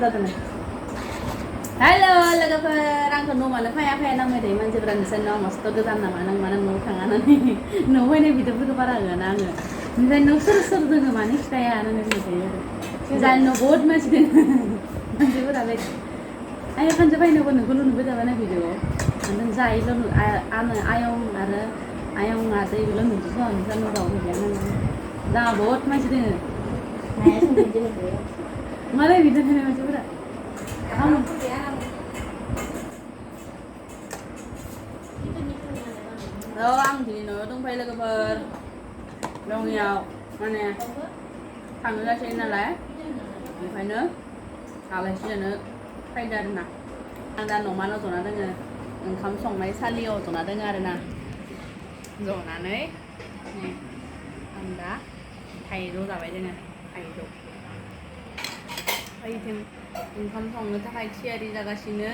जादों हेलो लोगोफोर आंखौ न'मानो फाया फाया नांबाय थायो मानसिफोरा नोंसोरनाव मस्थ' गोजान नामा नों मानो न'आव थांनानै न'आव फैनाय भिडिअफोरखौ बारा होआना आङो ओमफ्राय न'आव सोर दोङो मानो खिथाया नों होनबाय थायो जानि न' बहुद मानसि दोङो मानसिफोरा आइ खानसे फैनोबो नोंखौल' नुबाय थाबाय ना भिडिअआव नों जायोल' आङो आयं आरो आयं आदै बेल' नुजोबो नोंस्रा न' रावबो गैया जोंहा बहुद मानसि दोङो मालाय बिदिनो होनो मानसिफोरा आं दिनै न'आव दंफायो लोगोफोर रङियाव माने थांनो जासिगोन नालाय ओंखायनो आलासि जानो फैदो आरोना आं दा न'मानाव जना दोङो ओंखाम संनाय सालियाव जना दोङो आरोना जनानै आं दा थाइजौ जाबाय दोङो थाइजौ ओमफ्राय ओंखाम संनो थाखाय थियारि जागासिनो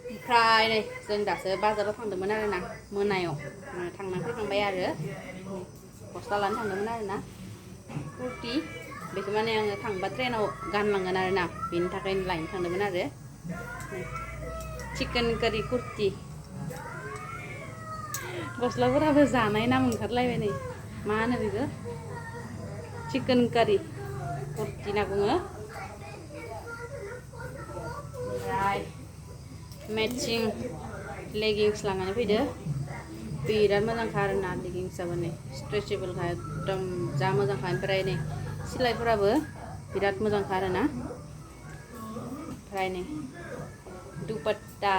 ओमफ्राय नै जों दासो बाजाराव थांदोंमोन आरोना मोनायाव थांना फैखांबाय आरो गस्ला लानो थांदोंमोन आरोना कुर्ति बेखौ माने आङो थांबा ट्रेनाव गानलांगोन आरोना बेनि थाखायनो लायनो थांदोंमोन आरो चिकेन कारि कुर्ति गस्लाफोराबो जानाय नाम ओंखारलायबाय नै मा होनो बेखौ चिकेन कारि कुर्ति होनना बुङो ओमफ्राय मेचिं लेगिंस लानानै फैदो बिराद मोजांखा आरोना लेगिंसाबो नै स्ट्रेचेबोलखा एकदम जा मोजांखा ओमफ्राय नै सिलायफोराबो बिराद मोजांखा आरोना ओमफ्राय नै दुपट्टा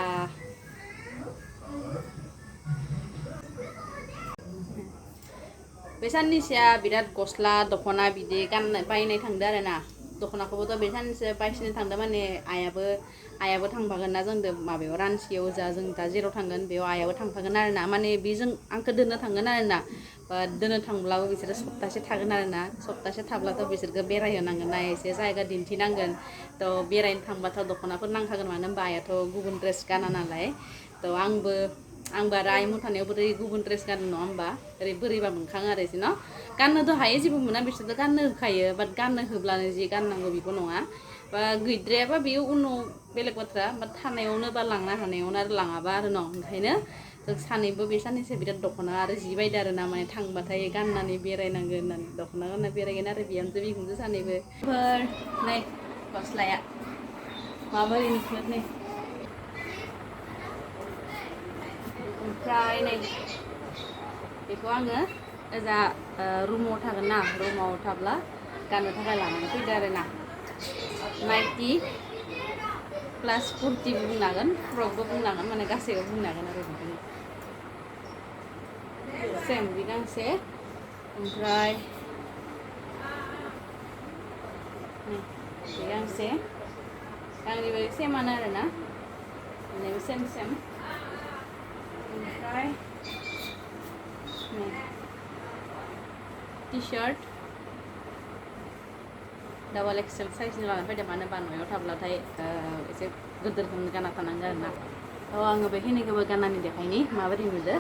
बे साननैसोआ बिराद गस्ला दख'ना बिदि गाननाय बायनाय थांदो आरोना दख'नाखौबोथ' बे साननैसो बायसिनो थांदो माने आइयाबो थांफागोन ना जोंदो माबायाव रानसियाव जा जों दा जेराव थांगोन बेयाव आइयाबो थांफागोन आरोना माने बेजों आंखौ दोननो थांगोन आरोना दोननो थांब्लाबो बिसोरो सप्तासे थागोन आरोना सप्तासे थाब्लाथ' बिसोरखौ बेरायहोनांगोन ना एसे जायगा दिन्थिनांगोन थ' बेरायनो थांबाथ' दख'नाफोर नांखागोन मानो होनबा आइयाथ' गुबुन ड्रेस गाना नालाय थ' आंबो आरो आइ मुथानायाव बोरै गुबुन ड्रेस गानो नङा होमबा ओरै बोरैबा मोनखाङो आरो एसे न' गाननोथ' हायो जेबो मोना बिसोरथ' गाननो होखायो बाट गाननो होब्लानो जि गाननांगौ बेबो नङा बा गैद्रायाबा बेयो उनाव बेलेग बाथ्रा बाट थानायावनो बा लांनो हानायावनो आरो लाङाबा आरो न' ओंखायनो जों सानैबो बे साननैसो बिराद दख'ना आरो जि बायदो आरो ना माने थांबाथाय गाननानै बेरायनांगोन होननानै दख'ना गानना बेरायगोन आरो बिहामजो बिखुनजो सानैबो नै गस्लाया माबोरै नुखो नै ओमफ्राय नै बेखौ आङो ओजा रुमाव थागोन ना रुमाव थाब्ला गाननो थाखाय लानानै फैदो आरोना नाइटि प्लास कुर्तिबो बुंनो हागोन फ्रकबो बुंनो हागोन माने गासैबो बुंनो हागोन आरो बिदिनो सेम बे गांसे ओमफ्राय बे गांसे गांनैबो सेमानो आरोना मोननैबो सेम ओमफ्राय टि शार्ट डाबल एक्सेल साइजनि लानानै फैदों मानो होनबा न'आव थाब्लाथाय एसे गिदिरखौनो गानना थानांगौ आरोना आङो बेखिनिखौबो गाननानै देखायनि माबोरै नुदो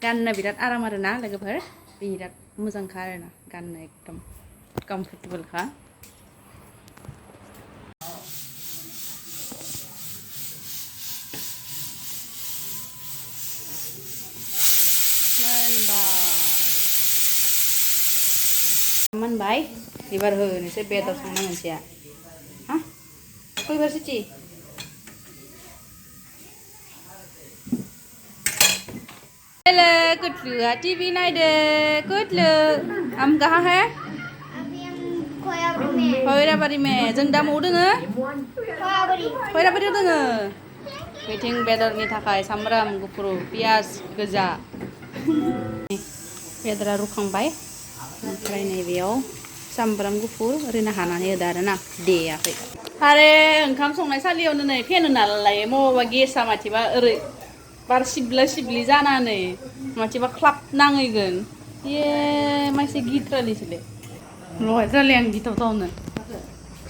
गाननो बिराद आराम आरोना लोगोफोर बिराद मोजांखा आरोना गाननो एकदम कम्फर्टेबलखा मोनबाय एबार होनोसै बेदर संनो मोनसेया हा खैबार सिटि हेलो कुटलुआ टीवी नायदो कुटलु हम कहाँ है खैराबारि में जों दा मौ दोङो खैराबारियाव दोङो मिथिं बेदरनि थाखाय सामब्राम गुफुर पियाज गोजा बेदरा रुखांबाय ओमफ्राय नैबेयाव सामब्राम गुफुर ओरैनो हानानै होदो आरोना देयाखै आरो ओंखाम संनाय सालियावनो नै फेन होना लायो मबावबा गेसा माथिबा ओरै बार सिबला सिबलि जानानै माथिबा ख्लाब नांहैगोन ये मासे गिथ्रालिसोलै लगायथारलै आं गिथावथावनो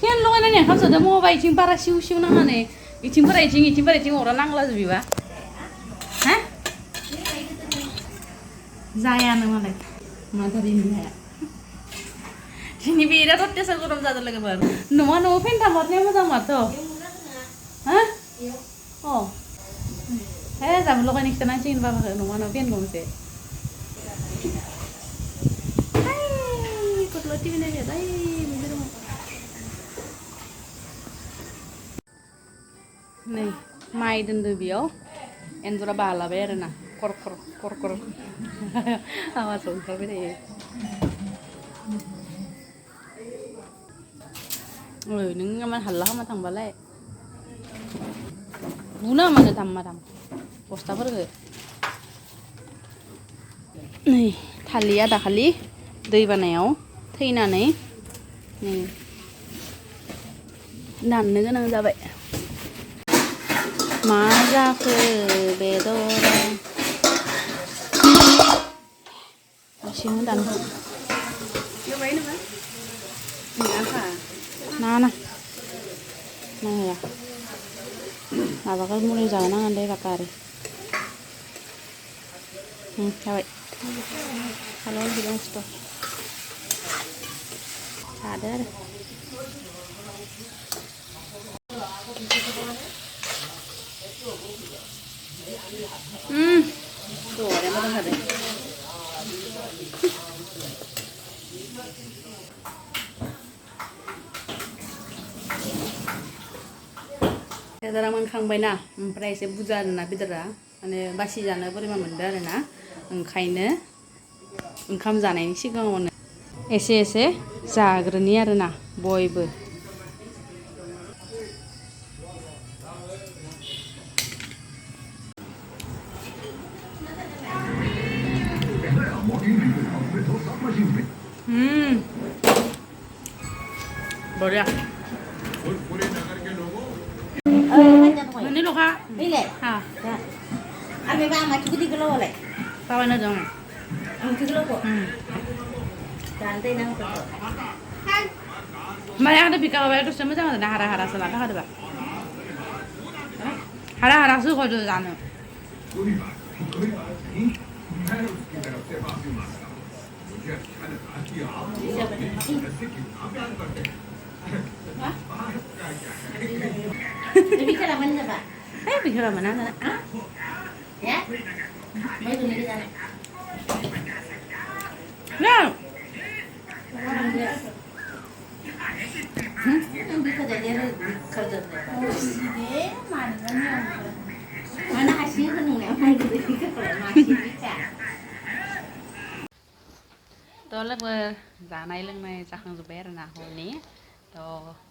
फेन लगायनानै ओंखाम संदों मबावबा इथिं बारा सिउ सिउ नांनानै इथिंफोरा इथिं अरा नांलाजोबोबा हा जायानो मालाय माथारि हाया दिनै बिराद अत्यासार गरम जादों लोगोफोर न'आ न'आव फेन थांहरनाया मोजां माथो हा अ हे जाबो लगायनो खिथानांसिगोन बाबाखौ न'आ न'आव फेन गंसे गथ'ला टिभि नायबाय मोनसे दङ नै माइ दोनदो बेयाव एन्जरा बालाबाय आरोना खर खर खर खर आवाजाव ओंखारबाय थायो ओइ नों इमान हाल्ला खालामना थांबालाय बुना मानो दामा दाम बस्थाफोरखौ नै थालिया दाखालि दैबानायाव थैनानै नै दाननो गोनां जाबाय मा जाखो बेदरा एसेनो दानहो ना नाया माबाखौ मुलि जाहोनांगोन दे बाका आरो जाबाय kalau bilang stop sadar tuh ada apa ada बेदरा मोनखांबायना ओमफ्राय एसे बुरजा आरोना बेदरा माने बासि जानो बोरैबा मोनदों आरोना ओंखायनो ओंखाम जानायनि सिगाङावनो एसे एसे जाग्रोनि आरोना बयबो बढिया ini loh kak ini ah ame bang macam itu kilo oleh kawan aja nggak itu kilo kok ganti nang kok mana ada bika kawan itu sama sama ada hara-hara salah ada ba hara-hara sih kau tuh jangan Bicara mana Pak? Bicara mana sana? Ya? Mau dulu di sana. Ya. Bisa jadi kerja. Mana hasil kan nggak mau gitu kalau masih bisa. थ' लोगो जानाय लोंनाय जाखांजोब्बाय आरोना हरनि थ'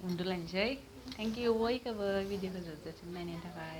उन्दुलायनोसै thank you बयखौबो भिडिअखौ जोबजासिम नायनायनि थाखाय